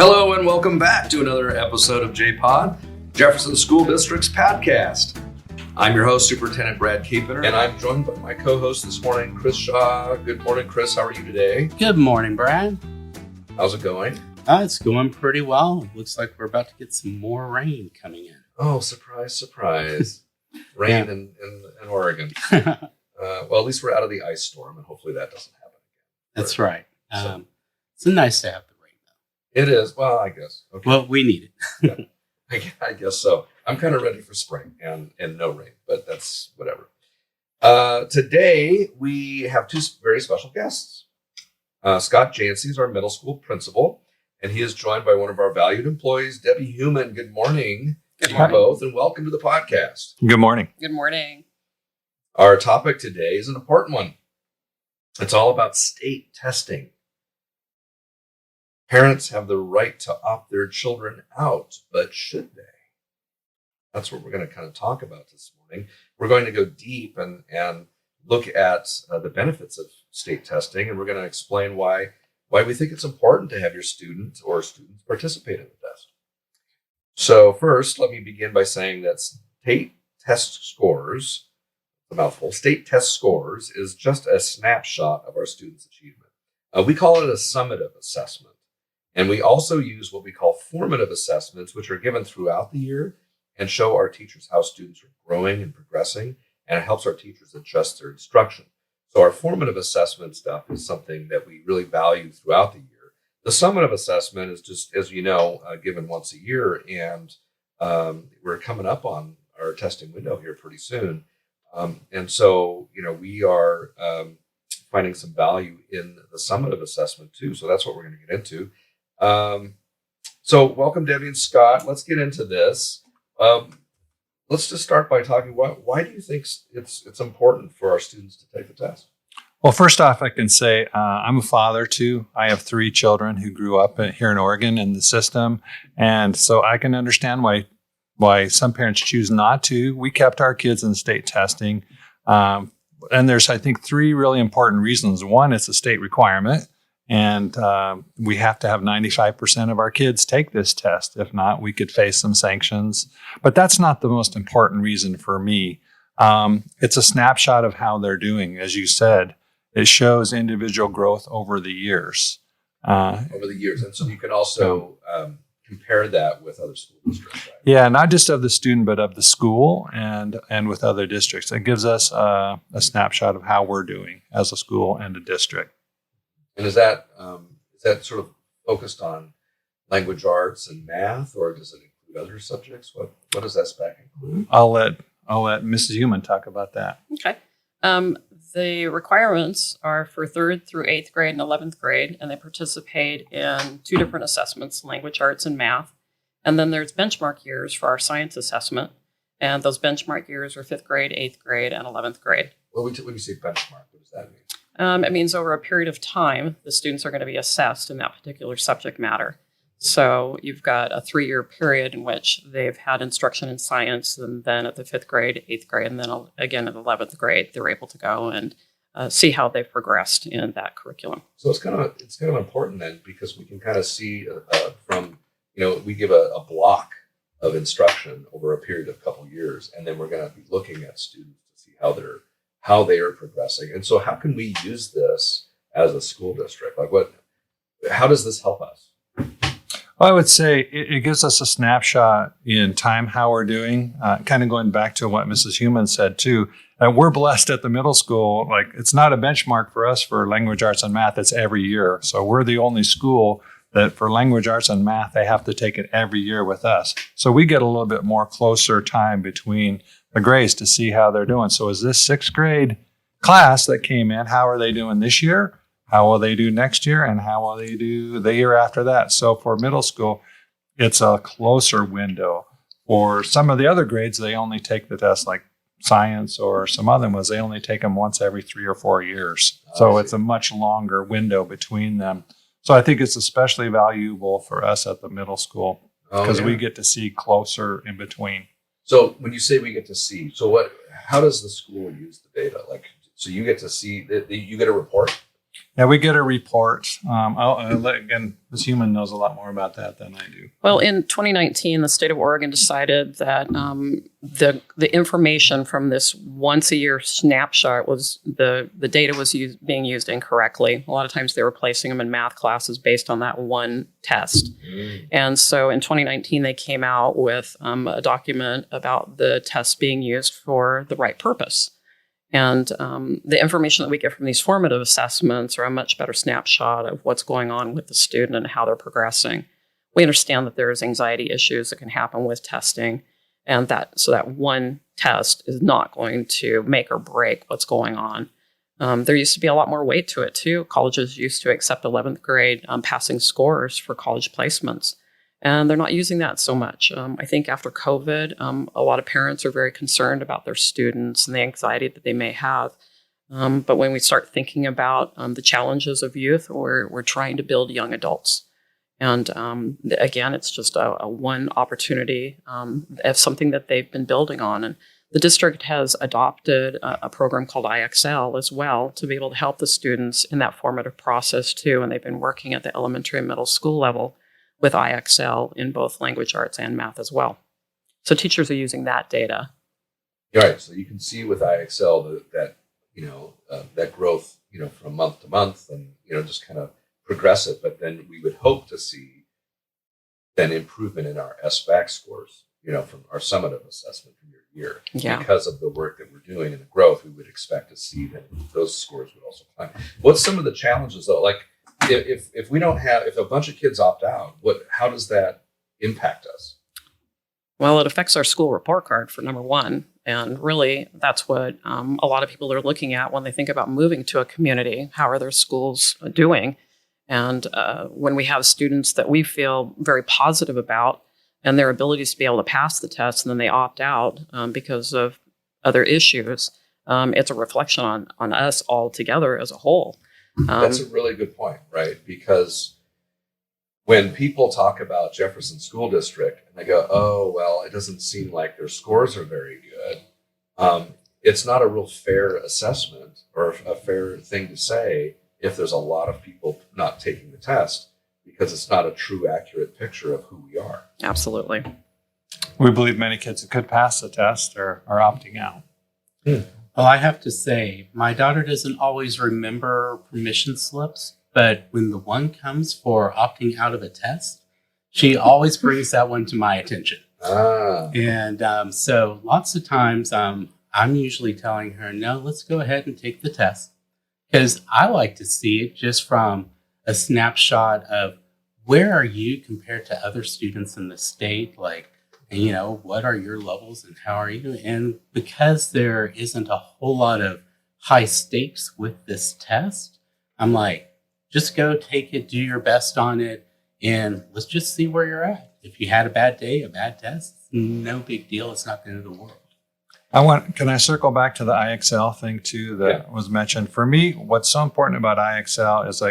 Hello and welcome back to another episode of JPod, Jefferson School District's podcast. I'm your host, Superintendent Brad Keepener, and I'm joined by my co-host this morning, Chris Shaw. Good morning, Chris. How are you today? Good morning, Brad. How's it going? It's going pretty well. Looks like we're about to get some more rain coming in. Oh, surprise, surprise. Rain in Oregon. Well, at least we're out of the ice storm, and hopefully that doesn't happen again. That's right. It's nice to have the rain, though. It is. Well, I guess. Okay. Well, we need it. I guess so. I'm kind of ready for spring and no rain, but that's whatever. Today, we have two very special guests. Scott Jantzi is our middle school principal, and he is joined by one of our valued employees, Debbie Human. Good morning. Good morning. Both, and welcome to the podcast. Good morning. Good morning. Our topic today is an important one. It's all about state testing. Parents have the right to opt their children out, but should they? That's what we're going to kind of talk about this morning. We're going to go deep and look at the benefits of state testing, and we're going to explain why we think it's important to have your student or students participate in the test. So first, let me begin by saying that state test scores, a mouthful, state test scores is just a snapshot of our students' achievement. We call it a summative assessment. And we also use what we call formative assessments, which are given throughout the year and show our teachers how students are growing and progressing, and it helps our teachers adjust their instruction. So our formative assessment stuff is something that we really value throughout the year. The summative assessment is just, as you know, given once a year, and we're coming up on our testing window here pretty soon. And so, we are finding some value in the summative assessment too. So that's what we're going to get into. So welcome, Debbie and Scott. Let's get into this. Let's just start by talking, why do you think it's important for our students to take the test? Well, first off, I can say I'm a father too. I have 3 children who grew up here in Oregon in the system. And so I can understand why some parents choose not to. We kept our kids in state testing. And there's, I think, 3 really important reasons. One, it's a state requirement. And we have to have 95% of our kids take this test. If not, we could face some sanctions. But that's not the most important reason for me. It's a snapshot of how they're doing. As you said, it shows individual growth over the years. And so you can also compare that with other school districts, right? Yeah, not just of the student, but of the school and with other districts. It gives us a snapshot of how we're doing as a school and a district. And is that sort of focused on language arts and math, or does it include other subjects? What does that spec include? I'll let Mrs. Human talk about that. Okay. The requirements are for 3rd through 8th grade and 11th grade, and they participate in 2 different assessments, language arts and math. And then there's benchmark years for our science assessment. And those benchmark years are 5th grade, 8th grade, and 11th grade. Well, when you say benchmark, what does that mean? It means over a period of time, the students are going to be assessed in that particular subject matter. So you've got a 3-year period in which they've had instruction in science, and then at the 5th grade, 8th grade, and then again at the 11th grade, they're able to go and see how they've progressed in that curriculum. So it's kind of important then, because we can kind of see from, we give a block of instruction over a period of a couple of years, and then we're going to be looking at students to see how they are progressing. And so how can we use this as a school district? How does this help us? Well, I would say it gives us a snapshot in time how we're doing, kind of going back to what Mrs. Human said too. We're blessed at the middle school. It's not a benchmark for us for language arts and math. It's every year. So we're the only school that for language arts and math, they have to take it every year with us. So we get a little bit more closer time between the grades to see how they're doing. So is this 6th grade class that came in, how are they doing this year? How will they do next year? And how will they do the year after that? So for middle school, it's a closer window. For some of the other grades, they only take the test like science or some other ones. They only take them once every 3 or 4 years. So it's a much longer window between them. So I think it's especially valuable for us at the middle school because we get to see closer in between. So when you say we get to see, how does the school use the data? So you get to see, you get a report? Yeah, we get a report. Again, this human knows a lot more about that than I do. Well, in 2019, the state of Oregon decided that the information from this once a year snapshot was the data was being used incorrectly. A lot of times they were placing them in math classes based on that one test. And so in 2019, they came out with a document about the tests being used for the right purpose. And the information that we get from these formative assessments are a much better snapshot of what's going on with the student and how they're progressing. We understand that there's anxiety issues that can happen with testing, and that one test is not going to make or break what's going on. There used to be a lot more weight to it too. Colleges used to accept 11th grade passing scores for college placements. And they're not using that so much. I think after COVID, a lot of parents are very concerned about their students and the anxiety that they may have. But when we start thinking about the challenges of youth, we're trying to build young adults. And again, it's just a one opportunity of something that they've been building on. And the district has adopted a program called IXL as well to be able to help the students in that formative process too. And they've been working at the elementary and middle school level with IXL in both language arts and math as well. So teachers are using that data. Right. So you can see with IXL that that growth, from month to month, and just kind of progress it. But then we would hope to see then improvement in our SBAC scores, from our summative assessment from year to year. Yeah. Because of the work that we're doing and the growth, we would expect to see that those scores would also climb. What's some of the challenges though? Like, if we don't have, if a bunch of kids opt out, how does that impact us? Well, it affects our school report card for number one. And really, that's what a lot of people are looking at when they think about moving to a community. How are their schools doing? And when we have students that we feel very positive about and their abilities to be able to pass the test, and then they opt out because of other issues, it's a reflection on us all together as a whole. That's a really good point, right? Because when people talk about Jefferson School District and they go, oh, well, it doesn't seem like their scores are very good, it's not a real fair assessment or a fair thing to say if there's a lot of people not taking the test, because it's not a true, accurate picture of who we are. Absolutely. We believe many kids that could pass the test are opting out. Well, I have to say, my daughter doesn't always remember permission slips, but when the one comes for opting out of a test, she always brings that one to my attention. And so lots of times I'm usually telling her, no, let's go ahead and take the test, because I like to see it just from a snapshot of where are you compared to other students in the state, what are your levels and how are you? And because there isn't a whole lot of high stakes with this test, I'm like, just go take it, do your best on it, and let's just see where you're at. If you had a bad day, a bad test, no big deal. It's not the end of the world. Can I circle back to the IXL thing too that was mentioned? For me, what's so important about IXL is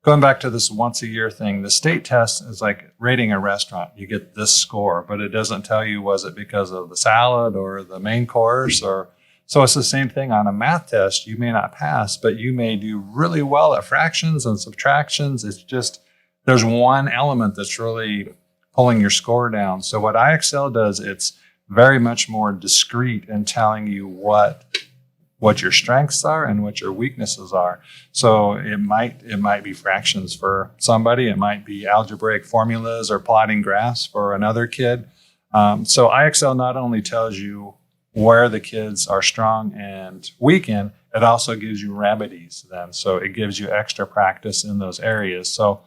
going back to this once a year thing. The state test is like rating a restaurant. You get this score, but it doesn't tell you, was it because of the salad or the main course? So it's the same thing on a math test. You may not pass, but you may do really well at fractions and subtractions. It's just, there's one element that's really pulling your score down. So what IXL does, it's very much more discrete in telling you what your strengths are and what your weaknesses are. So it might be fractions for somebody. It might be algebraic formulas or plotting graphs for another kid. So IXL not only tells you where the kids are strong and weak in, it also gives you remedies then. So it gives you extra practice in those areas. So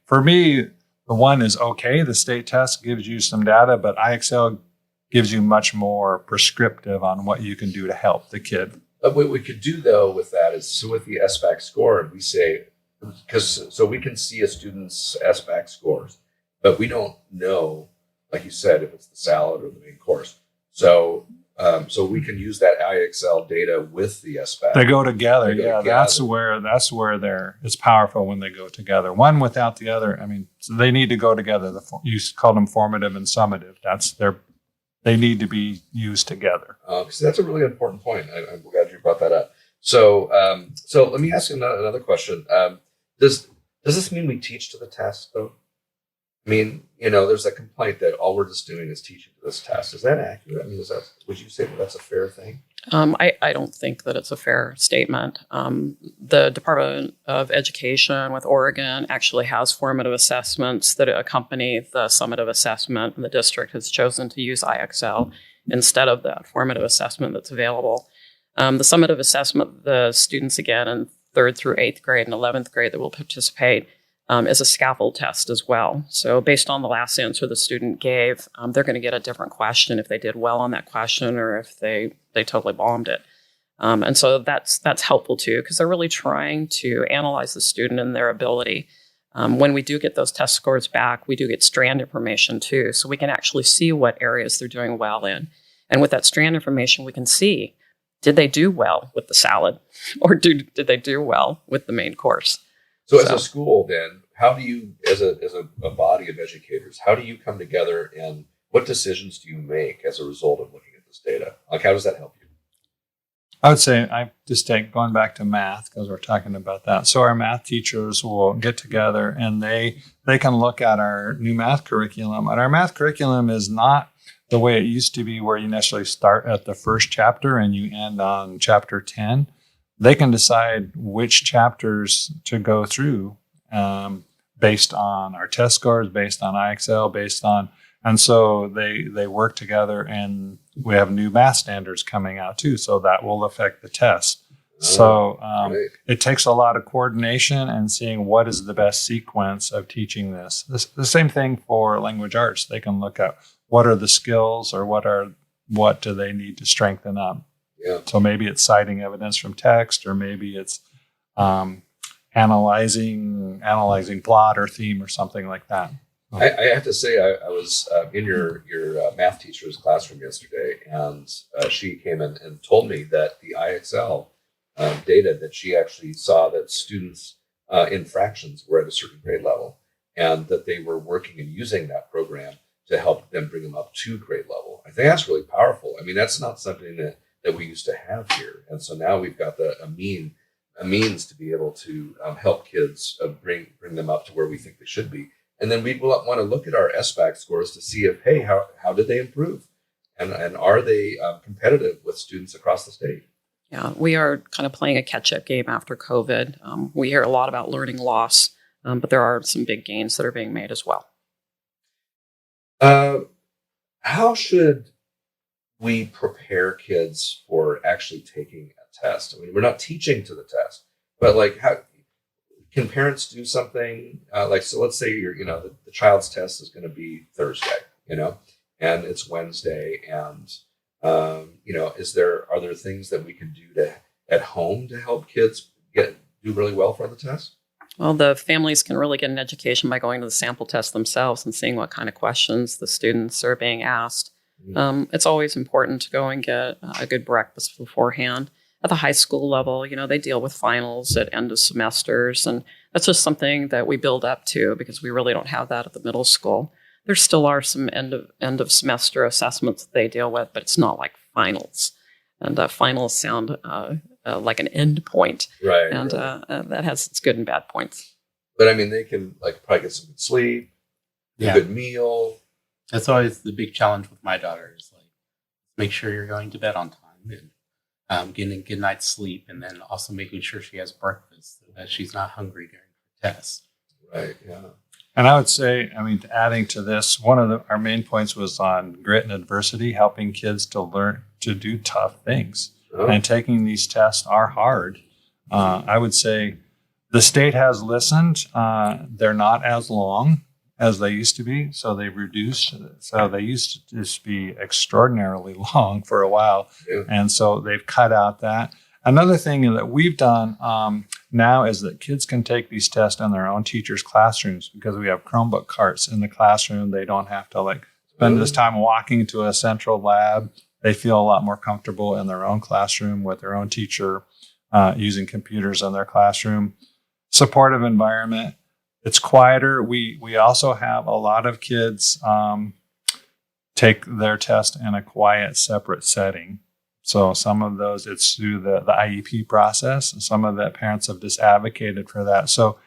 for me, the one is okay. The state test gives you some data, but IXL gives you much more prescriptive on what you can do to help the kid. But what we could do though with that is, so with the SBAC score, we say, so we can see a student's SBAC scores, but we don't know, like you said, if it's the salad or the main course. So we can use that IXL data with the SBAC. They go together. That's where it's powerful when they go together. One without the other. I mean, so they need to go together. You call them formative and summative. They need to be used together. So that's a really important point. I'm glad you brought that up. So let me ask you another question. Does this mean we teach to the test though? I mean, there's a complaint that all we're just doing is teaching to this test. Is that accurate? I mean, would you say that that's a fair thing? I don't think that it's a fair statement. The Department of Education with Oregon actually has formative assessments that accompany the summative assessment, and the district has chosen to use IXL instead of that formative assessment that's available. The summative assessment, the students again in 3rd through 8th grade and 11th grade that will participate is a scaffold test as well. So based on the last answer the student gave, they're going to get a different question if they did well on that question or if they totally bombed it. And so that's helpful too, because they're really trying to analyze the student and their ability. When we do get those test scores back, we do get strand information too, so we can actually see what areas they're doing well in. And with that strand information, we can see, did they do well with the salad or did they do well with the main course? So as a school, then, how do you, as a body of educators, how do you come together and what decisions do you make as a result of looking at this data? Like, how does that help you? I would say I just take going back to math because we're talking about that. So our math teachers will get together and they can look at our new math curriculum. And our math curriculum is not the way it used to be where you necessarily start at the first chapter and you end on chapter 10. They can decide which chapters to go through based on our test scores, based on IXL, and so they work together, and we have new math standards coming out too, so that will affect the test. So it takes a lot of coordination and seeing what is the best sequence of teaching this. The same thing for language arts. They can look at what are the skills or what do they need to strengthen up. Yeah. So maybe it's citing evidence from text, or maybe it's analyzing plot or theme or something like that. I have to say, I was in your math teacher's classroom yesterday, and she came in and told me that the IXL data that she actually saw that students in fractions were at a certain grade level, and that they were working and using that program to help them bring them up to grade level. I think that's really powerful. I mean, that's not something that we used to have here. And so now we've got a means to be able to help kids bring them up to where we think they should be. And then we will want to look at our SBAC scores to see if, hey, how did they improve? And are they competitive with students across the state? Yeah, we are kind of playing a catch-up game after COVID. We hear a lot about learning loss, but there are some big gains that are being made as well. How should we prepare kids for actually taking a test? I mean, we're not teaching to the test, but like, how can parents do something so let's say the child's test is going to be Thursday, and it's Wednesday, and are there things that we can do at home to help kids do really well for the test? Well, the families can really get an education by going to the sample test themselves and seeing what kind of questions the students are being asked. It's always important to go and get a good breakfast beforehand. At the high school level, they deal with finals at end of semesters, and that's just something that we build up to because we really don't have that at the middle school. There still are some end of semester assessments that they deal with, but it's not like finals. And finals sound like an end point, right? And right. That has its good and bad points. But I mean, they can probably get some good sleep, a good meal. That's always the big challenge with my daughter is make sure you're going to bed on time and getting a good night's sleep, and then also making sure she has breakfast so that she's not hungry during her tests. Right. Yeah. And I would say, adding to this, one of our main points was on grit and adversity, helping kids to learn to do tough things. Oh. And taking these tests are hard. I would say the state has listened. They're not as long as they used to be, so they've reduced. So they used to just be extraordinarily long for a while, yeah. And so they've cut out that. Another thing that we've done now is that kids can take these tests in their own teachers' classrooms because we have Chromebook carts in the classroom. They don't have to spend this time walking to a central lab. They feel a lot more comfortable in their own classroom with their own teacher using computers in their classroom. Supportive environment. It's quieter. We also have a lot of kids take their test in a quiet, separate setting So some of those, it's through the IEP process. And some of the parents have just advocated for that. So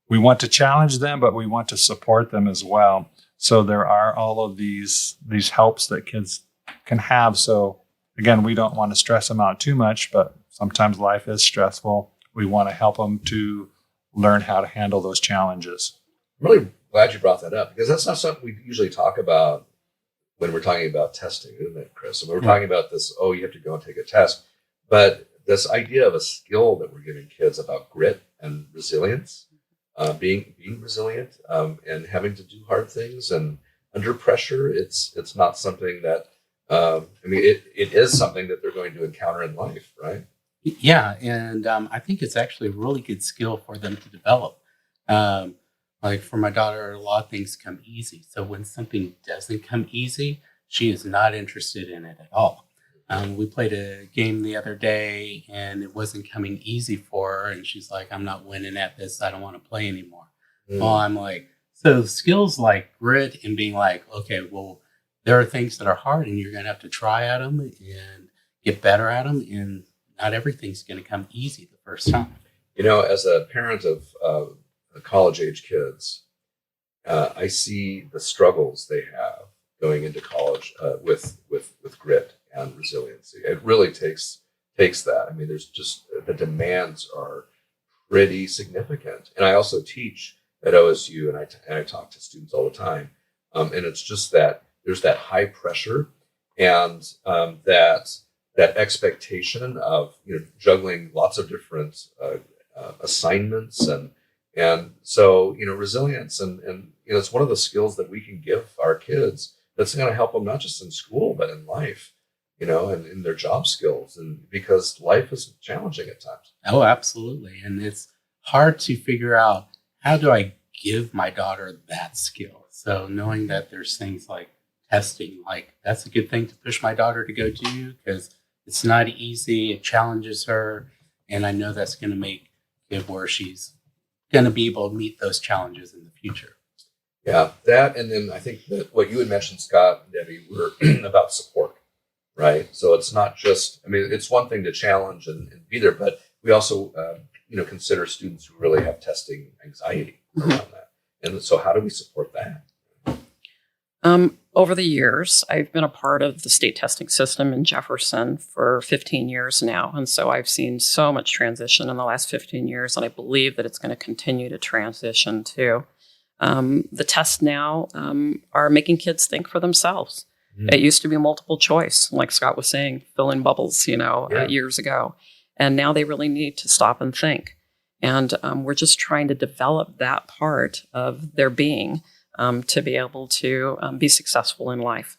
we want to challenge them, but we want to support them as well. So there are all of these helps that kids can have. So again, we don't want to stress them out too much, but sometimes life is stressful. We want to help them to learn how to handle those challenges. I'm really glad you brought that up because that's not something we usually talk about when we're talking about testing, isn't it, Chris? And we're talking about this, you have to go and take a test. But this idea of a skill that we're giving kids about grit and resilience, being resilient and having to do hard things and under pressure, it's not something that, it is something that they're going to encounter in life, right? Yeah, and I think it's actually a really good skill for them to develop. Like for my daughter, a lot of things come easy. So when something doesn't come easy, she is not interested in it at all. We played a game the other day and it wasn't coming easy for her. And she's like, I'm not winning at this. I don't want to play anymore. Well, I'm like, so skills like grit and being like, okay, well, there are things that are hard and you're going to have to try at them and get better at them. And not everything's going to come easy the first time. As a parent of college-age kids, I see the struggles they have going into college with grit and resiliency. It really takes that. I mean, there's just the demands are pretty significant. And I also teach at OSU, and I talk to students all the time, and it's just that there's that high pressure and that expectation of juggling lots of different assignments and so resilience and it's one of the skills that we can give our kids that's going to help them not just in school but in life, and in their job skills, and because life is challenging at times. Oh, absolutely. And it's hard to figure out, how do I give my daughter that skill? So knowing that there's things like testing, like that's a good thing to push my daughter to go do because it's not easy. It challenges her. And I know that's going to make it where she's going to be able to meet those challenges in the future. Yeah, that. And then I think that what you had mentioned, Scott and Debbie, were about support, right? So it's not just, it's one thing to challenge and be there, but we also, consider students who really have testing anxiety around that. And so how do we support that? Over the years, I've been a part of the state testing system in Jefferson for 15 years now. And so I've seen so much transition in the last 15 years, and I believe that it's going to continue to transition too. The tests now are making kids think for themselves. It used to be multiple choice, like Scott was saying, fill in bubbles, years ago. And now they really need to stop and think. And we're just trying to develop that part of their being to be able to be successful in life.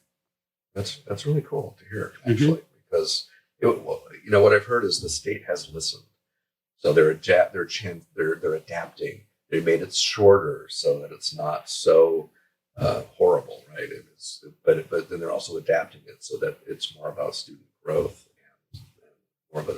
That's really cool to hear, actually, because what I've heard is the state has listened, so they're adapting. They made it shorter so that it's not so horrible, right? But then they're also adapting it so that it's more about student growth and more of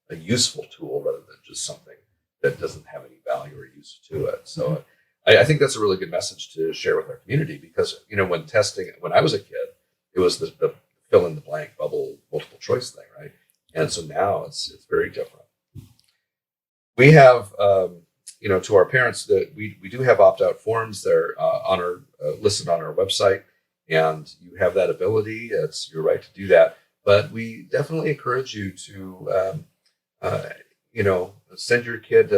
a useful tool rather than just something that doesn't have any value or use to it. So I think that's a really good message to share with our community because, when I was a kid, it was the fill in the blank bubble, multiple choice thing, right? And so now it's very different. We have, to our parents that we do have opt-out forms. They're listed on our website, and you have that ability. It's your right to do that. But we definitely encourage you to, send your kid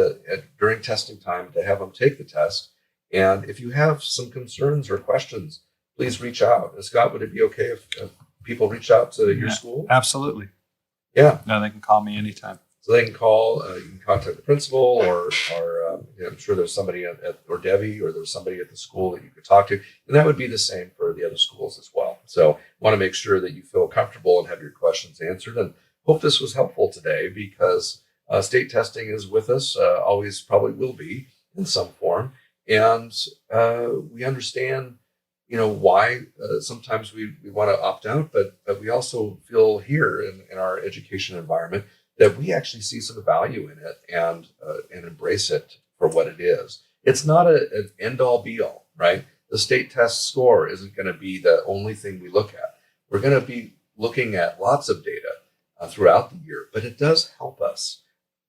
during testing time to have them take the test. And if you have some concerns or questions, please reach out. Scott, would it be okay if people reach out to your school? Absolutely. Yeah. No, they can call me anytime. So they can call, you can contact the principal or I'm sure there's somebody or Debbie, or there's somebody at the school that you could talk to. And that would be the same for the other schools as well. So want to make sure that you feel comfortable and have your questions answered, and hope this was helpful today because state testing is with us, always probably will be in some form. And we understand, why sometimes we want to opt out, but we also feel here in our education environment that we actually see some value in it and embrace it for what it is. It's not an end-all be-all, right? The state test score isn't going to be the only thing we look at. We're going to be looking at lots of data throughout the year, but it does help us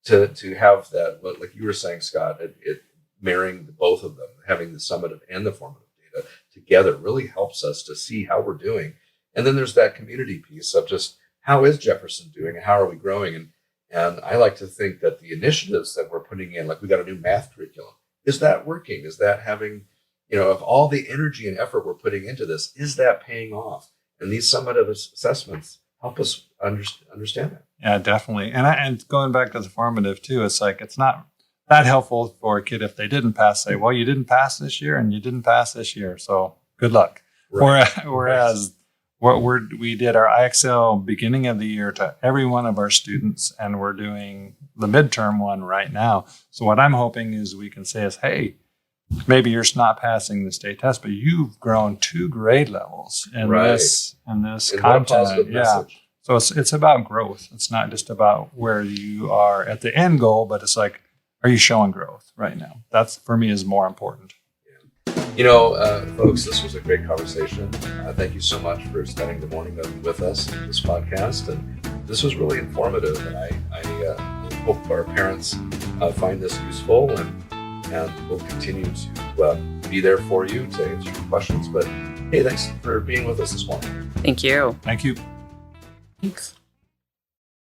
to have that, like you were saying, Scott, it marrying both of them, having the summative and the formative data together really helps us to see how we're doing. And then there's that community piece of just how is Jefferson doing and how are we growing? And I like to think that the initiatives that we're putting in, like we got a new math curriculum, is that working? Is that having, of all the energy and effort we're putting into this, is that paying off? And these summative assessments help us understand that. Yeah, definitely. And going back to the formative too, it's like it's not that helpful for a kid if they didn't pass. Say, well, you didn't pass this year, and you didn't pass this year, so good luck. Right. Whereas we did our IXL beginning of the year to every one of our students, and we're doing the midterm one right now. So what I'm hoping is we can say is, hey, maybe you're not passing the state test, but you've grown 2 grade levels in this And content. what a positive Yeah. message. So it's about growth. It's not just about where you are at the end goal, but it's like, are you showing growth right now? That's, for me, is more important. Folks, this was a great conversation. Thank you so much for spending the morning with us in this podcast. And this was really informative. And I hope our parents find this useful, and we'll continue to be there for you to answer your questions. But hey, thanks for being with us this morning. Thank you. Thank you. Thanks.